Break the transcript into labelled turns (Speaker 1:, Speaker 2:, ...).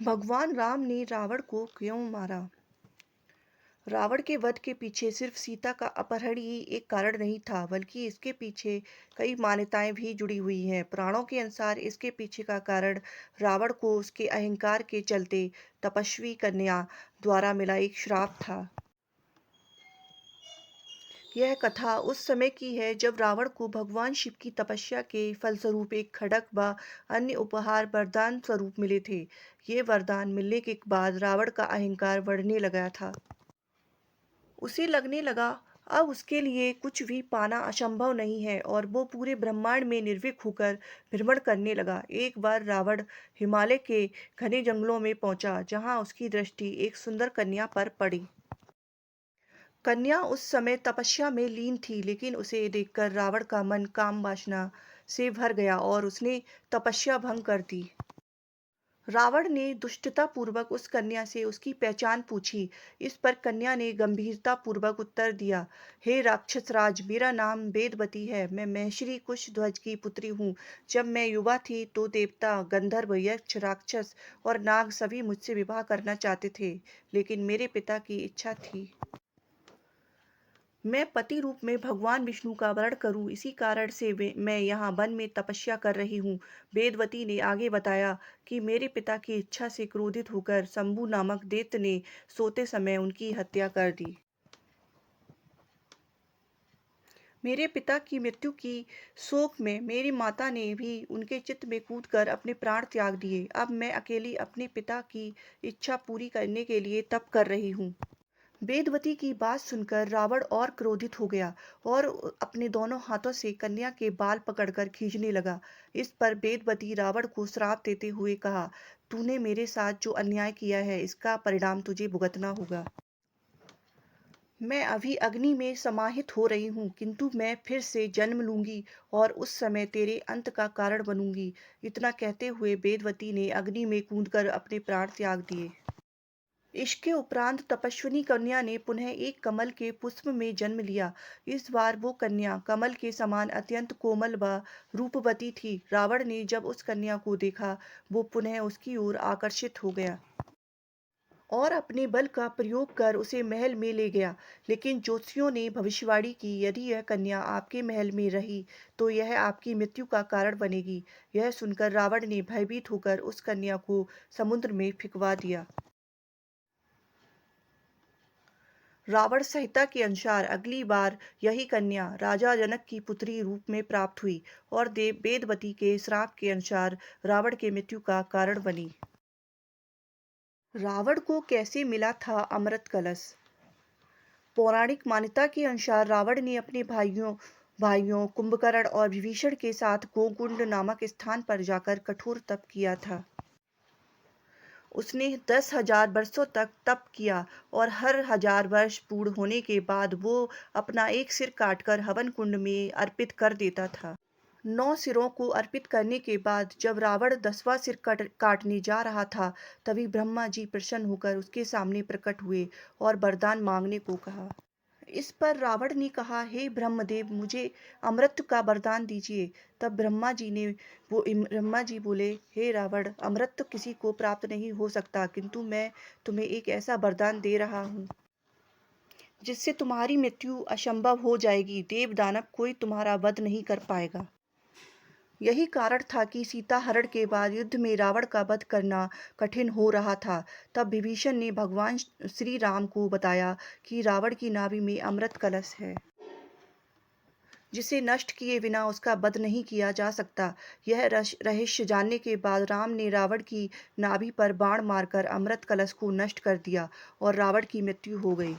Speaker 1: भगवान राम ने रावण को क्यों मारा? रावण के वध के पीछे सिर्फ सीता का अपहरण ही एक कारण नहीं था, बल्कि इसके पीछे कई मान्यताएं भी जुड़ी हुई हैं। पुराणों के अनुसार इसके पीछे का कारण रावण को उसके अहंकार के चलते तपस्वी कन्या द्वारा मिला एक श्राप था। यह कथा उस समय की है जब रावण को भगवान शिव की तपस्या के फलस्वरूप एक खड्ग व अन्य उपहार वरदान स्वरूप मिले थे। ये वरदान मिलने के बाद रावण का अहंकार बढ़ने लगा था। उसे लगने लगा अब उसके लिए कुछ भी पाना असंभव नहीं है और वो पूरे ब्रह्मांड में निर्भीक होकर भ्रमण करने लगा। एक बार रावण हिमालय के घने जंगलों में पहुंचा, जहां उसकी दृष्टि एक सुंदर कन्या पर पड़ी। कन्या उस समय तपस्या में लीन थी, लेकिन उसे देखकर रावण का मन काम वासना से भर गया और उसने तपस्या भंग कर दी। रावण ने दुष्टता पूर्वक उस कन्या से उसकी पहचान पूछी। इस पर कन्या ने गंभीरता पूर्वक उत्तर दिया, हे राक्षस राज, मेरा नाम वेदवती है। मैं महर्षि कुशध्वज की पुत्री हूँ। जब मैं युवा थी तो देवता, गंधर्व, यक्ष, राक्षस और नाग सभी मुझसे विवाह करना चाहते थे, लेकिन मेरे पिता की इच्छा थी मैं पति रूप में भगवान विष्णु का वरण करूं। इसी कारण से मैं यहाँ वन में तपस्या कर रही हूँ। वेदवती ने आगे बताया कि मेरे पिता की इच्छा से क्रोधित होकर शंभु नामक दैत्य ने सोते समय उनकी हत्या कर दी। मेरे पिता की मृत्यु की शोक में मेरी माता ने भी उनके चित्त में कूदकर अपने प्राण त्याग दिए। अब मैं अकेली अपने पिता की इच्छा पूरी करने के लिए तप कर रही हूँ। वेदवती की बात सुनकर रावण और क्रोधित हो गया और अपने दोनों हाथों से कन्या के बाल पकड़कर खींचने लगा। इस पर वेदवती रावण को श्राप देते हुए कहा, तूने मेरे साथ जो अन्याय किया है, इसका परिणाम तुझे भुगतना होगा। मैं अभी अग्नि में समाहित हो रही हूँ, किंतु मैं फिर से जन्म लूंगी और उस समय तेरे अंत का कारण बनूंगी। इतना कहते हुए वेदवती ने अग्नि में कूदकर अपने प्राण त्याग दिए। इसके उपरांत तपस्विनी कन्या ने पुनः एक कमल के पुष्प में जन्म लिया। इस बार वो कन्या कमल के समान अत्यंत कोमल व रूपवती थी। रावण ने जब उस कन्या को देखा, वो पुनः उसकी ओर आकर्षित हो गया और अपने बल का प्रयोग कर उसे महल में ले गया। लेकिन ज्योतिषियों ने भविष्यवाणी की, यदि यह कन्या आपके महल में रही तो यह आपकी मृत्यु का कारण बनेगी। यह सुनकर रावण ने भयभीत होकर उस कन्या को समुद्र में फेंकवा दिया। रावण संहिता के अनुसार अगली बार यही कन्या राजा जनक की पुत्री रूप में प्राप्त हुई और देव वेदवती के श्राप के अनुसार रावण के मृत्यु का कारण बनी। रावण को कैसे मिला था अमृत कलश? पौराणिक मान्यता के अनुसार रावण ने अपने भाइयों भाइयों कुंभकर्ण और विभीषण के साथ गोकुंड नामक स्थान पर जाकर कठोर तप किया था। उसने 10,000 वर्षों तक तप किया और हर 1000 वर्ष पूर्ण होने के बाद वो अपना एक सिर काटकर हवन कुंड में अर्पित कर देता था। 9 सिरों को अर्पित करने के बाद जब रावण 10वां सिर काटने जा रहा था, तभी ब्रह्मा जी प्रसन्न होकर उसके सामने प्रकट हुए और वरदान मांगने को कहा। इस पर रावण ने कहा, हे ब्रह्मदेव, मुझे अमृत का वरदान दीजिए। तब ब्रह्मा जी बोले, हे रावण, अमृत तो किसी को प्राप्त नहीं हो सकता, किंतु मैं तुम्हें एक ऐसा वरदान दे रहा हूँ जिससे तुम्हारी मृत्यु असंभव हो जाएगी। देव दानव कोई तुम्हारा वध नहीं कर पाएगा। यही कारण था कि सीता हरण के बाद युद्ध में रावण का वध करना कठिन हो रहा था। तब विभीषण ने भगवान श्री राम को बताया कि रावण की नाभि में अमृत कलश है, जिसे नष्ट किए बिना उसका वध नहीं किया जा सकता। यह रहस्य जानने के बाद राम ने रावण की नाभि पर बाण मारकर अमृत कलश को नष्ट कर दिया और रावण की मृत्यु हो गई।